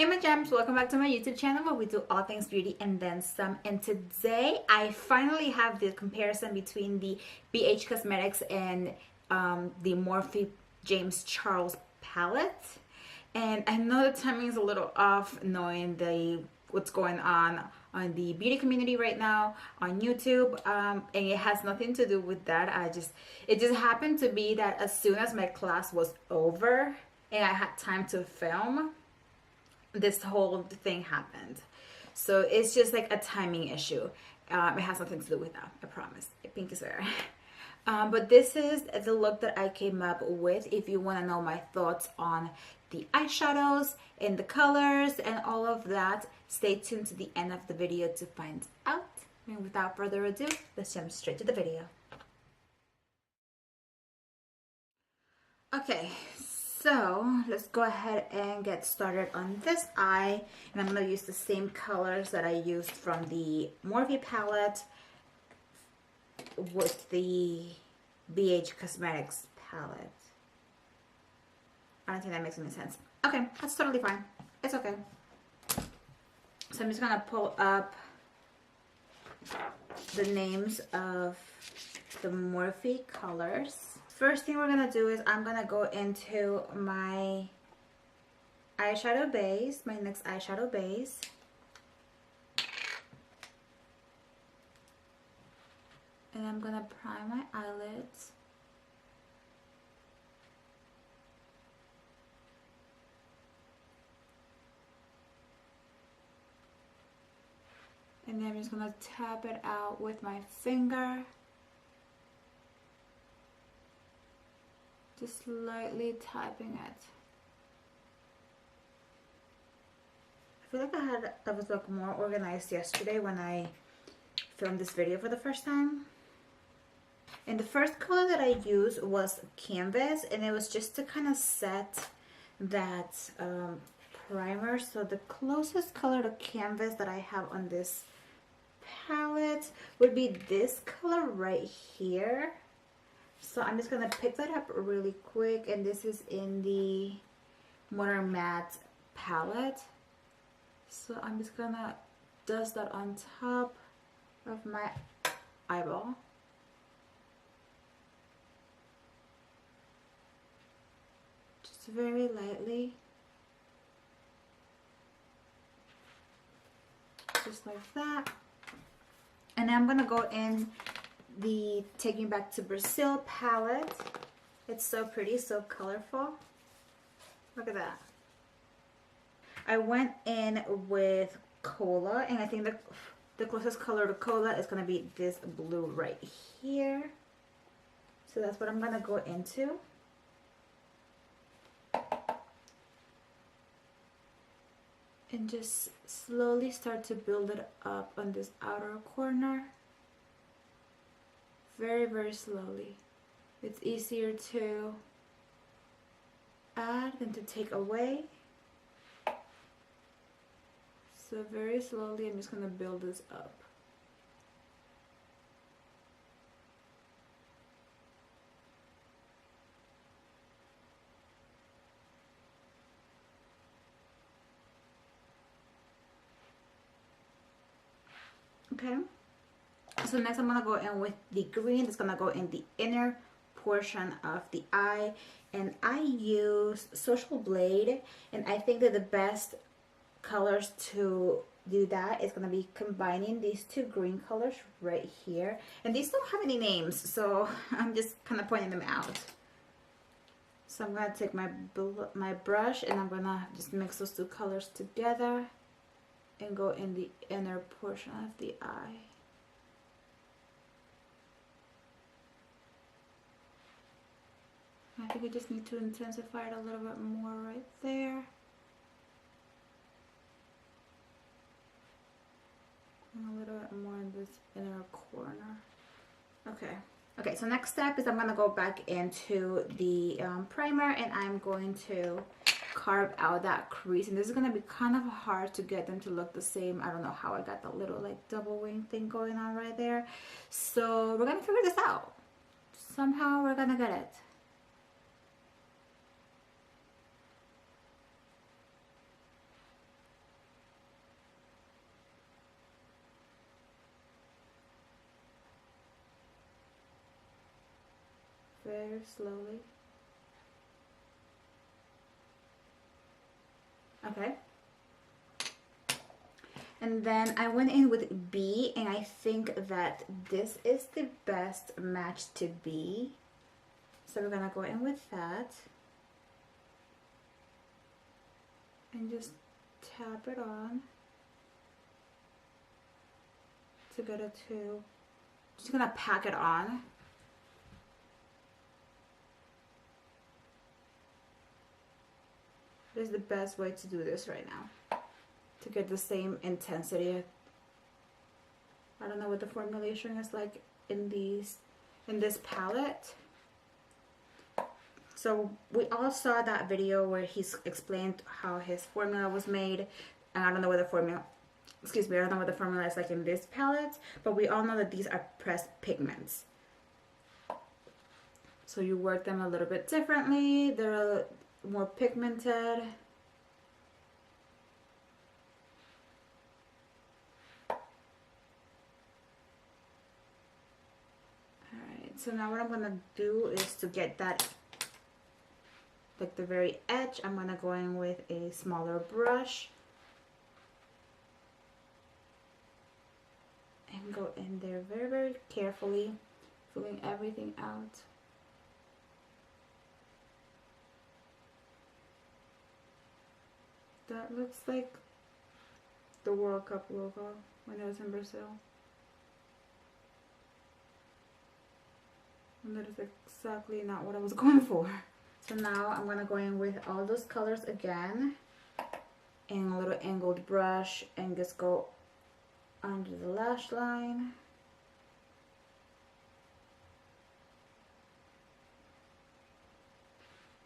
Hey my gems, welcome back to my YouTube channel where we do all things beauty and then some. And today I finally have the comparison between the BH Cosmetics and the Morphe James Charles palette. And I know the timing is a little off, knowing what's going on the beauty community right now on YouTube, and it has nothing to do with that. It just happened to be that as soon as my class was over and I had time to film, this whole thing happened. So it's just like a timing issue. It has nothing to do with that, I promise. Pinky swear. But this is the look that I came up with. If you want to know my thoughts on the eyeshadows and the colors and all of that, stay tuned to the end of the video to find out. And without further ado, let's jump straight to the video. Okay, so let's go ahead and get started on this eye. And I'm going to use the same colors that I used from the Morphe palette with the BH Cosmetics palette. I don't think that makes any sense. Okay, that's totally fine. It's okay. So I'm just going to pull up the names of the Morphe colors. First thing we're going to do is I'm going to go into my eyeshadow base, my NYX eyeshadow base. And I'm going to prime my eyelids. And then I'm just going to tap it out with my finger. Just lightly tapping it. I feel like I was like more organized yesterday when I filmed this video for the first time. And the first color that I used was Canvas, and it was just to kind of set that primer. So the closest color to Canvas that I have on this palette would be this color right here. So I'm just going to pick that up really quick, and this is in the Modern Matte palette. So I'm just going to dust that on top of my eyeball. Just very lightly. Just like that. And then I'm going to go in the Take Me Back to Brazil palette. It's so pretty, so colorful. Look at that. I went in with Cola, and I think the closest color to Cola is going to be this blue right here. So that's what I'm going to go into. And just slowly start to build it up on this outer corner. Very, very slowly. It's easier to add than to take away. So very slowly, I'm just going to build this up. Okay. So next I'm going to go in with the green. It's going to go in the inner portion of the eye. And I use Social Blade. And I think that the best colors to do that is going to be combining these two green colors right here. And these don't have any names, so I'm just kind of pointing them out. So I'm going to take my brush, and I'm going to just mix those two colors together and go in the inner portion of the eye. I think I just need to intensify it a little bit more right there. And a little bit more in this inner corner. Okay. Okay, so next step is I'm going to go back into the primer, and I'm going to carve out that crease. And this is going to be kind of hard to get them to look the same. I don't know how I got the little like double wing thing going on right there. So we're going to figure this out. Somehow we're going to get it. very slowly. Okay. And then I went in with B, and I think that this is the best match to B. So we're gonna go in with that. And just tap it on to get it to, just gonna pack it on. This is the best way to do this right now, to get the same intensity. I don't know what the formulation is like in this palette. So we all saw that video where he's explained how his formula was made, and I don't know what the formula, excuse me, I don't know what the formula is like in this palette, but we all know that these are pressed pigments. So you work them a little bit differently. They're more pigmented. Alright, so now what I'm gonna do is to get that, like the very edge, I'm gonna go in with a smaller brush and go in there very, very carefully, filling everything out. That looks like the World Cup logo when it was in Brazil. And that is exactly not what I was going for. So now I'm gonna go in with all those colors again, and a little angled brush, and just go under the lash line.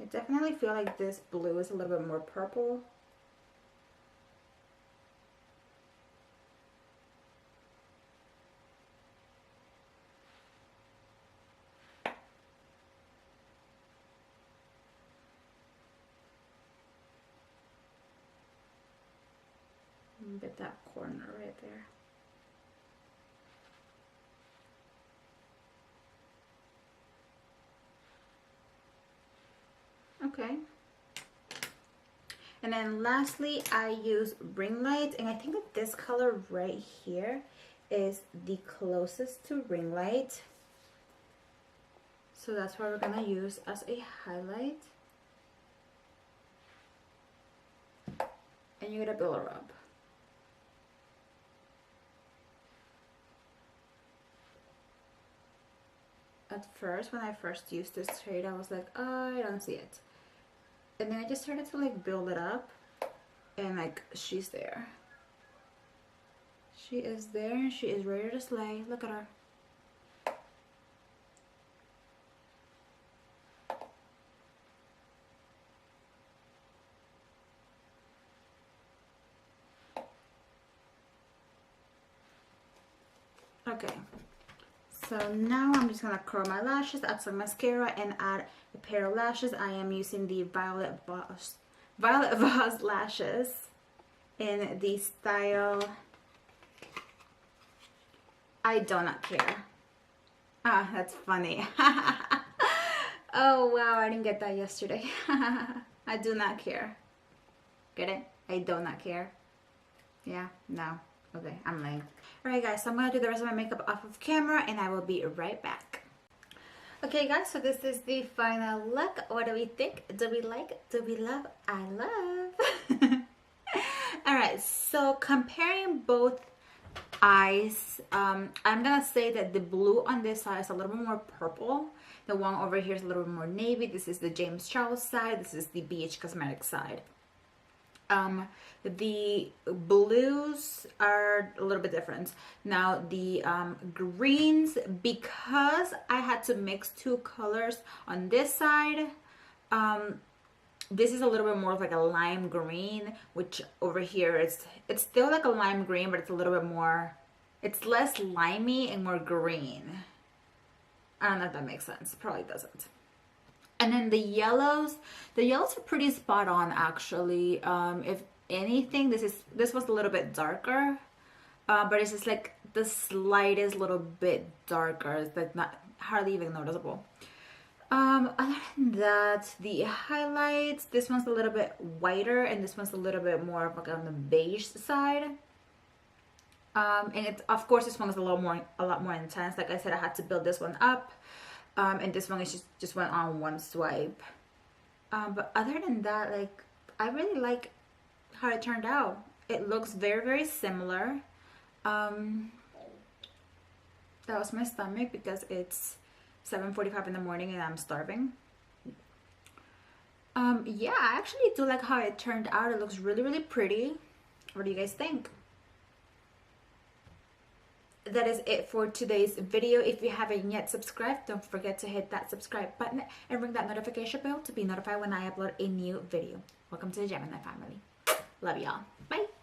I definitely feel like this blue is a little bit more purple. Get that corner right there. Okay. And then lastly, I use ring light, and I think that this color right here is the closest to ring light. So that's what we're gonna use as a highlight. And you're gonna build her up. At first, when I first used this shade, I was like, oh, I don't see it. And then I just started to like build it up, and like she's there. She is there, she is ready to slay. Look at her. Okay. So now I'm just gonna curl my lashes, add some mascara, and add a pair of lashes. I am using the Violet Voss lashes in the style I Do Not Care. Ah, that's funny. Oh wow, I didn't get that yesterday. I do not care. Get it? I do not care. Yeah, no. Okay, I'm late. Alright guys, so I'm going to do the rest of my makeup off of camera, and I will be right back. Okay guys, so this is the final look. What do we think? Do we like? Do we love? I love. Alright, so comparing both eyes, I'm going to say that the blue on this side is a little bit more purple. The one over here is a little bit more navy. This is the James Charles side. This is the BH Cosmetics side. The blues are a little bit different. Now the greens, because I had to mix two colors on this side, this is a little bit more of like a lime green, which over here it's still like a lime green, but it's a little bit more, it's less limey and more green. I don't know if that makes sense. Probably doesn't. And then the yellows are pretty spot on actually. If anything, this was a little bit darker, but it's just like the slightest little bit darker. It's like not hardly even noticeable. Other than that, the highlights, this one's a little bit whiter and this one's a little bit more like on the beige side. And it's, of course, this one is a lot more intense. Like I said, I had to build this one up. And this one is just went on one swipe. But other than that, like, I really like how it turned out. It looks very, very similar. That was my stomach because it's 7:45 in the morning and I'm starving. Yeah, I actually do like how it turned out. It looks really, really pretty. What do you guys think? That is it for today's video. If you haven't yet subscribed, don't forget to hit that subscribe button and ring that notification bell to be notified when I upload a new video. Welcome to the Gemini family. Love y'all. Bye.